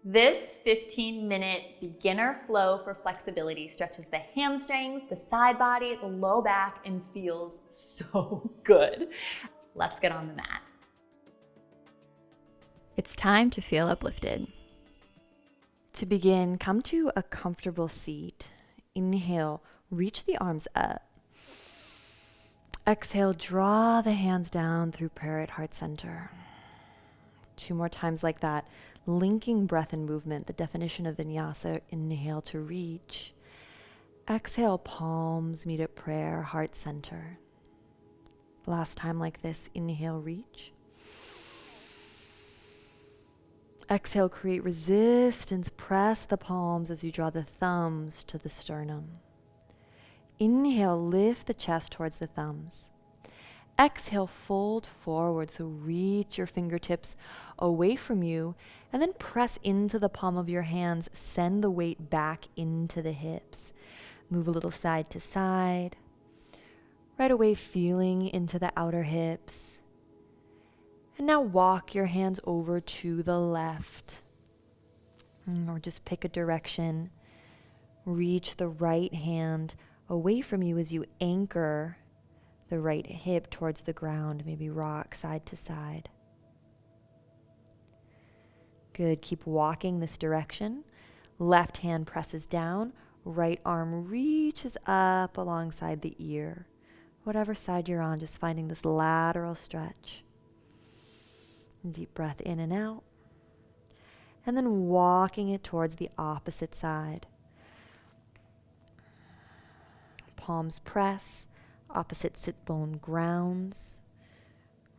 This 15-minute beginner flow for flexibility stretches the hamstrings, the side body, the low back, and feels so good. Let's get on the mat. It's time to feel uplifted. To begin, come to a comfortable seat. Inhale, reach the arms up. Exhale, draw the hands down through prayer at heart center. 2 more times like that, linking breath and movement, the definition of Vinyasa. Inhale to reach. Exhale, palms meet at prayer, heart center. Last time like this, inhale, reach. Exhale, create resistance, press the palms as you draw the thumbs to the sternum. Inhale, lift the chest towards the thumbs. Exhale, fold forward, so reach your fingertips away from you and then press into the palm of your hands. Send the weight back into the hips. Move a little side to side. Right away, feeling into the outer hips. And now walk your hands over to the left. Or just pick a direction. Reach the right hand away from you as you anchor the right hip towards the ground. Maybe rock side to side. Good. Keep walking this direction. Left hand presses down. Right arm reaches up alongside the ear. Whatever side you're on, just finding this lateral stretch. Deep breath in and out. And then walking it towards the opposite side. Palms press. Opposite sit bone grounds.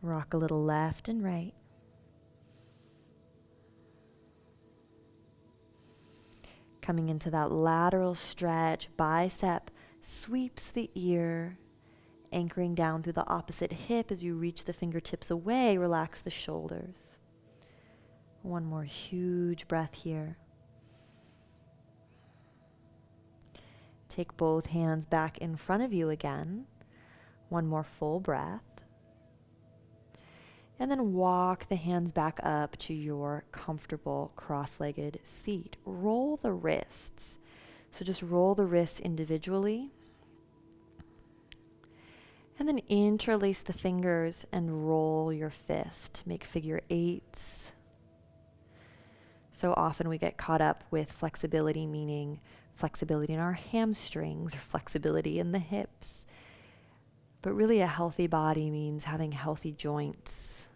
Rock a little left and right. Coming into that lateral stretch, bicep sweeps the ear, anchoring down through the opposite hip as you reach the fingertips away, relax the shoulders. One more huge breath here. Take both hands back in front of you again. One more full breath. And then walk the hands back up to your comfortable cross-legged seat. Roll the wrists. So just roll the wrists individually. And then interlace the fingers and roll your fist. Make figure eights. So often we get caught up with flexibility, meaning flexibility in our hamstrings or flexibility in the hips. But really a healthy body means having healthy joints.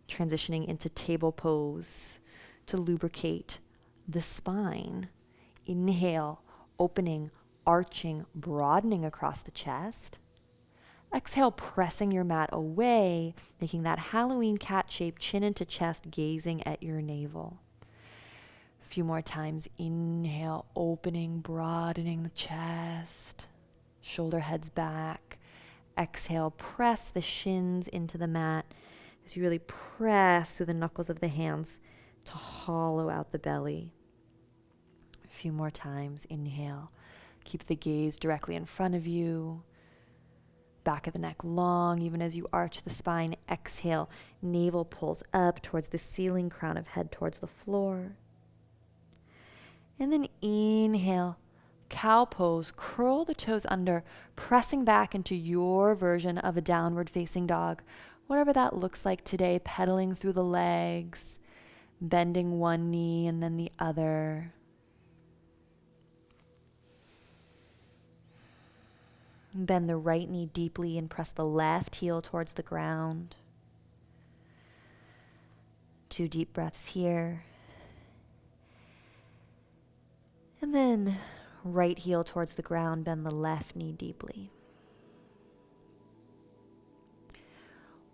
Transitioning into table pose to lubricate the spine. Inhale, opening, arching, broadening across the chest. Exhale, pressing your mat away, making that Halloween cat shape, chin into chest, gazing at your navel. A few more times. Inhale, opening, broadening the chest. Shoulder heads back. Exhale, press the shins into the mat as you really press through the knuckles of the hands to hollow out the belly. A few more times. Inhale. Keep the gaze directly in front of you. Back of the neck long, even as you arch the spine. Exhale, navel pulls up towards the ceiling, crown of head towards the floor. And then inhale, cow pose, curl the toes under, pressing back into your version of a downward facing dog. Whatever that looks like today, pedaling through the legs, bending one knee and then the other. Bend the right knee deeply and press the left heel towards the ground. 2 deep breaths here. And then right heel towards the ground, bend the left knee deeply.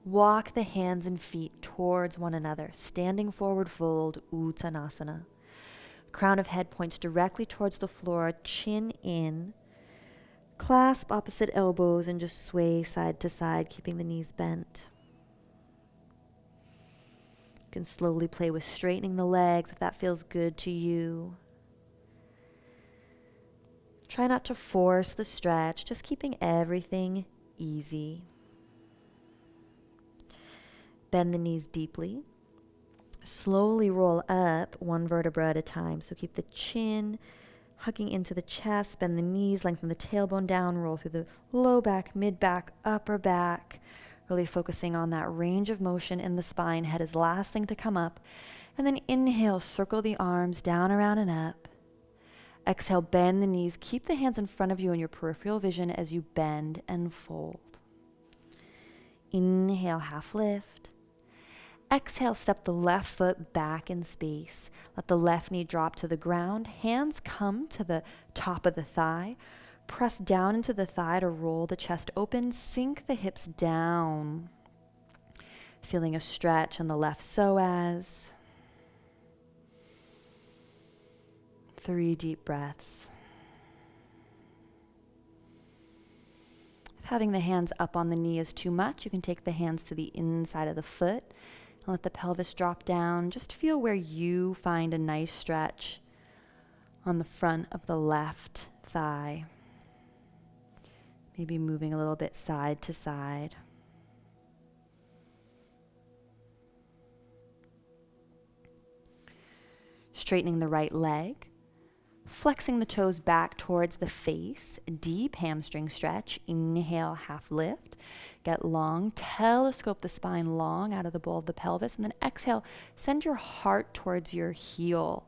Walk the hands and feet towards one another, standing forward fold, Uttanasana. Crown of head points directly towards the floor, chin in. Clasp opposite elbows and just sway side to side, keeping the knees bent. You can slowly play with straightening the legs if that feels good to you. Try not to force the stretch, just keeping everything easy. Bend the knees deeply. Slowly roll up one vertebra at a time. So keep the chin hugging into the chest, bend the knees, lengthen the tailbone down, roll through the low back, mid back, upper back. Really focusing on that range of motion in the spine. Head is last thing to come up. And then inhale, circle the arms down, around, and up. Exhale, bend the knees. Keep the hands in front of you in your peripheral vision as you bend and fold. Inhale, half lift. Exhale, step the left foot back in space. Let the left knee drop to the ground. Hands come to the top of the thigh. Press down into the thigh to roll the chest open. Sink the hips down. Feeling a stretch on the left psoas. 3 deep breaths. If having the hands up on the knee is too much, you can take the hands to the inside of the foot and let the pelvis drop down. Just feel where you find a nice stretch on the front of the left thigh. Maybe moving a little bit side to side. Straightening the right leg. Flexing the toes back towards the face. Deep hamstring stretch. Inhale, half lift. Get long. Telescope the spine long out of the bowl of the pelvis. And then exhale, send your heart towards your heel.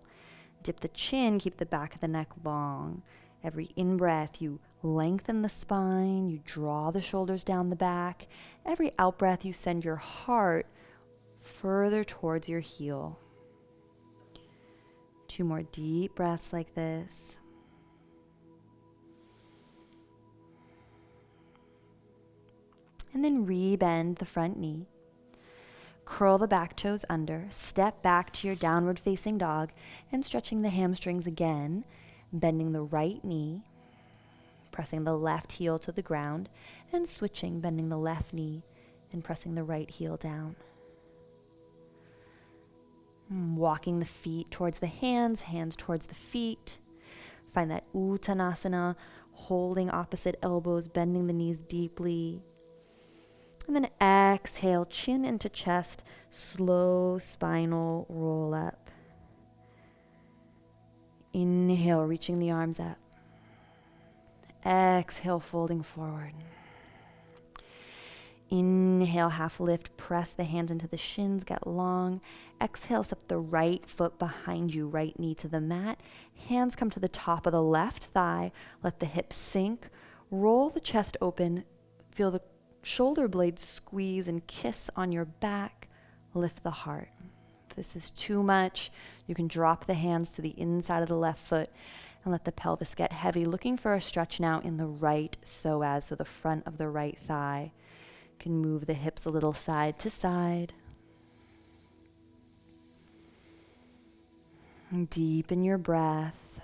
Dip the chin, keep the back of the neck long. Every in-breath, you lengthen the spine. You draw the shoulders down the back. Every out-breath, you send your heart further towards your heel. 2 more deep breaths like this. And then rebend the front knee. Curl the back toes under. Step back to your downward facing dog and stretching the hamstrings again. Bending the right knee. Pressing the left heel to the ground. And switching, bending the left knee and pressing the right heel down. Walking the feet towards the hands, hands towards the feet. Find that Uttanasana, holding opposite elbows, bending the knees deeply. And then exhale, chin into chest, slow spinal roll up. Inhale, reaching the arms up. Exhale, folding forward. Inhale, half lift, press the hands into the shins, get long. Exhale, step the right foot behind you, right knee to the mat. Hands come to the top of the left thigh. Let the hips sink. Roll the chest open. Feel the shoulder blades squeeze and kiss on your back. Lift the heart. If this is too much, you can drop the hands to the inside of the left foot and let the pelvis get heavy. Looking for a stretch now in the right psoas, so the front of the right thigh. You can move the hips a little side to side. And deepen your breath.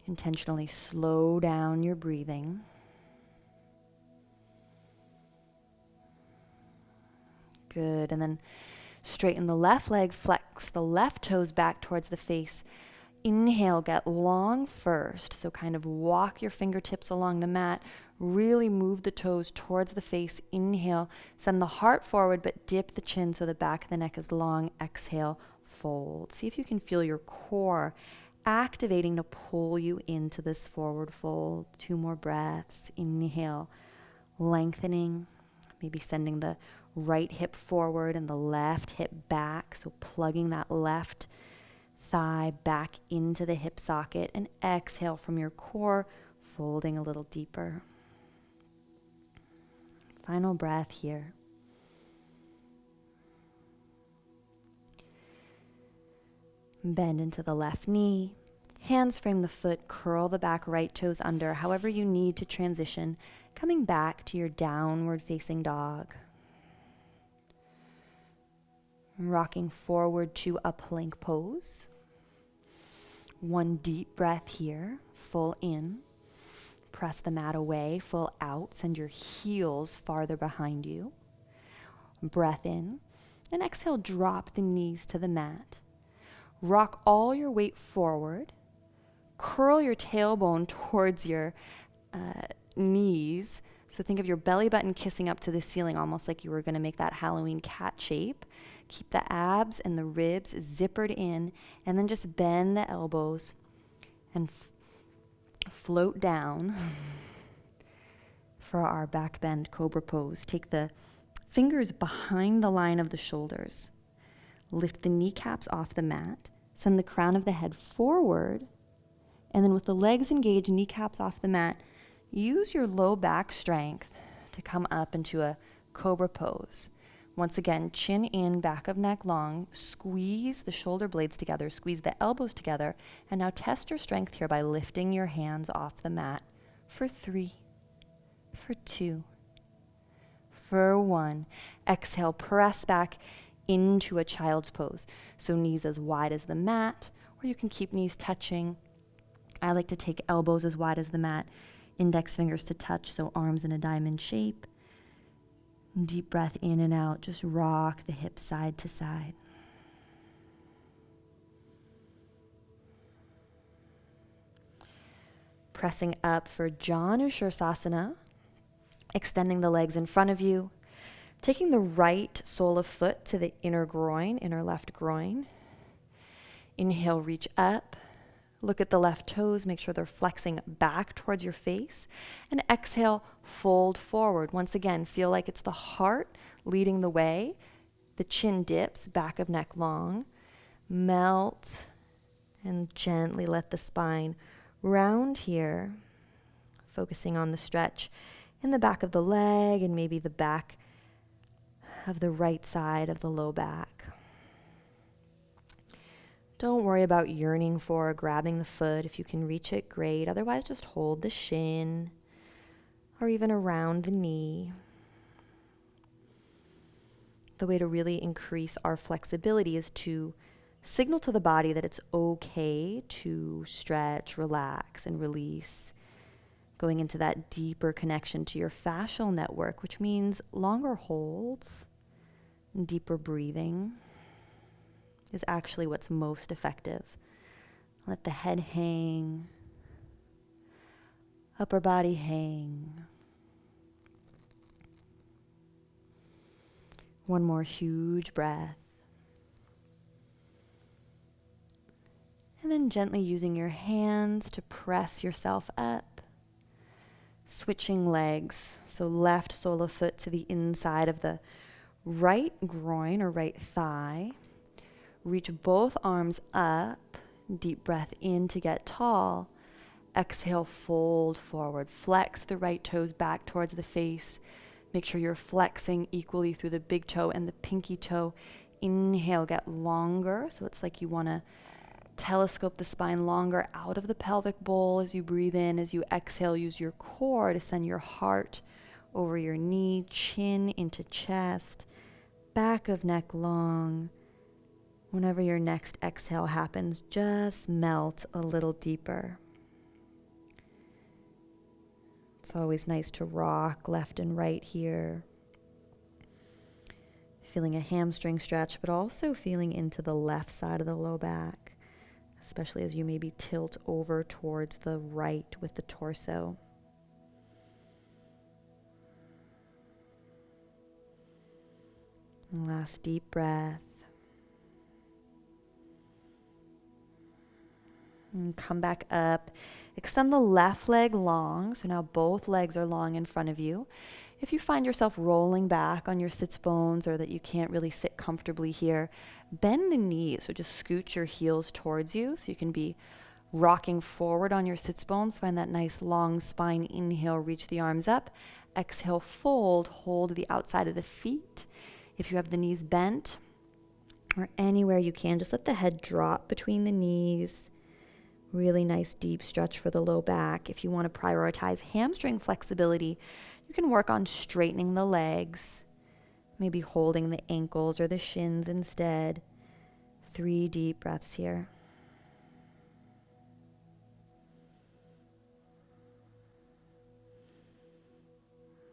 Intentionally slow down your breathing. Good. And then straighten the left leg, flex the left toes back towards the face. Inhale, get long first. So kind of walk your fingertips along the mat. Really move the toes towards the face. Inhale, send the heart forward, but dip the chin so the back of the neck is long. Exhale, fold. See if you can feel your core activating to pull you into this forward fold. 2 more breaths. Inhale, lengthening, maybe sending the right hip forward and the left hip back. So plugging that left thigh back into the hip socket, and exhale from your core, folding a little deeper. Final breath here. Bend into the left knee. Hands frame the foot, curl the back right toes under, however you need to transition, coming back to your downward facing dog. Rocking forward to a plank pose. 1 deep breath here, full in. Press the mat away, full out. Send your heels farther behind you. Breath in. And exhale, drop the knees to the mat. Rock all your weight forward. Curl your tailbone towards your knees So think of your belly button kissing up to the ceiling, almost like you were going to make that Halloween cat shape. Keep the abs and the ribs zippered in, and then just bend the elbows and float down for our back bend cobra pose. Take the fingers behind the line of the shoulders. Lift the kneecaps off the mat. Send the crown of the head forward. And then with the legs engaged, kneecaps off the mat, use your low back strength to come up into a cobra pose. Once again, chin in, back of neck long. Squeeze the shoulder blades together. Squeeze the elbows together. And now test your strength here by lifting your hands off the mat for 3, for 2, for 1. Exhale, press back into a child's pose. So knees as wide as the mat, or you can keep knees touching. I like to take elbows as wide as the mat, index fingers to touch, so arms in a diamond shape. Deep breath in and out. Just rock the hips side to side. Pressing up for Janu Shirsasana, extending the legs in front of you, taking the right sole of foot to the inner groin, inner left groin. Inhale, reach up. Look at the left toes, make sure they're flexing back towards your face. And exhale, fold forward. Once again, feel like it's the heart leading the way. The chin dips, back of neck long. Melt and gently let the spine round here, focusing on the stretch in the back of the leg and maybe the back of the right side of the low back. Don't worry about yearning for or grabbing the foot. If you can reach it, great. Otherwise, just hold the shin or even around the knee. The way to really increase our flexibility is to signal to the body that it's okay to stretch, relax, and release. Going into that deeper connection to your fascial network, which means longer holds and deeper breathing, is actually what's most effective. Let the head hang, upper body hang. One more huge breath. And then gently using your hands to press yourself up. Switching legs. So left sole of foot to the inside of the right groin or right thigh. Reach both arms up. Deep breath in to get tall. Exhale, fold forward. Flex the right toes back towards the face. Make sure you're flexing equally through the big toe and the pinky toe. Inhale, get longer. So it's like you want to telescope the spine longer out of the pelvic bowl as you breathe in. As you exhale, use your core to send your heart over your knee, chin into chest, back of neck long. Whenever your next exhale happens, just melt a little deeper. It's always nice to rock left and right here. Feeling a hamstring stretch, but also feeling into the left side of the low back, especially as you maybe tilt over towards the right with the torso. And last deep breath. And come back up. Extend the left leg long. So now both legs are long in front of you. If you find yourself rolling back on your sits bones or that you can't really sit comfortably here, bend the knees. So just scoot your heels towards you so you can be rocking forward on your sits bones. Find that nice long spine. Inhale, reach the arms up. Exhale, fold. Hold the outside of the feet. If you have the knees bent or anywhere you can, just let the head drop between the knees. Really nice deep stretch for the low back. If you want to prioritize hamstring flexibility, you can work on straightening the legs, maybe holding the ankles or the shins instead. 3 deep breaths here.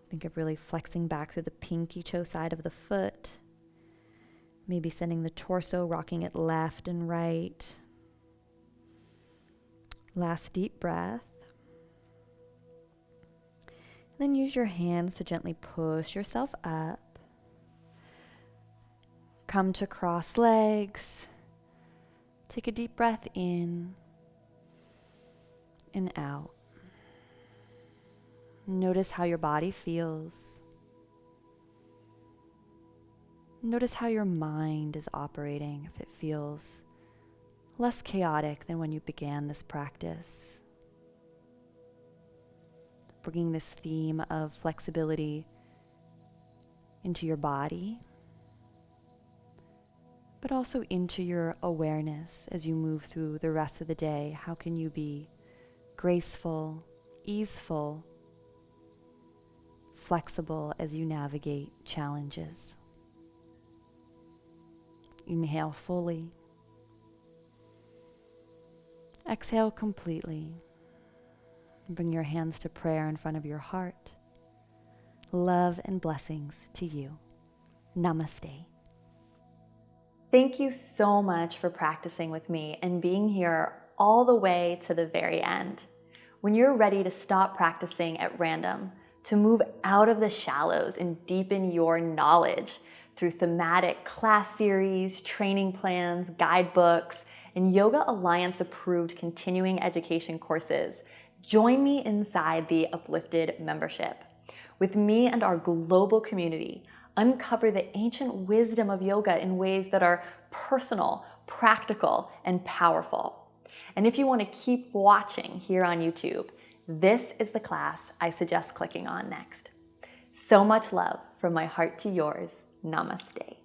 Think of really flexing back through the pinky toe side of the foot. Maybe sending the torso, rocking it left and right. Last deep breath. Then use your hands to gently push yourself up. Come to cross legs. Take a deep breath in and out. Notice how your body feels. Notice how your mind is operating, if it feels less chaotic than when you began this practice. Bringing this theme of flexibility into your body, but also into your awareness as you move through the rest of the day. How can you be graceful, easeful, flexible as you navigate challenges? Inhale fully. Exhale completely. Bring your hands to prayer in front of your heart. Love and blessings to you. Namaste. Thank you so much for practicing with me and being here all the way to the very end. When you're ready to stop practicing at random, to move out of the shallows and deepen your knowledge through thematic class series, training plans, guidebooks, and Yoga Alliance approved continuing education courses, join me inside the Uplifted membership. With me and our global community, uncover the ancient wisdom of yoga in ways that are personal, practical, and powerful. And if you want to keep watching here on YouTube, this is the class I suggest clicking on next. So much love from my heart to yours. Namaste.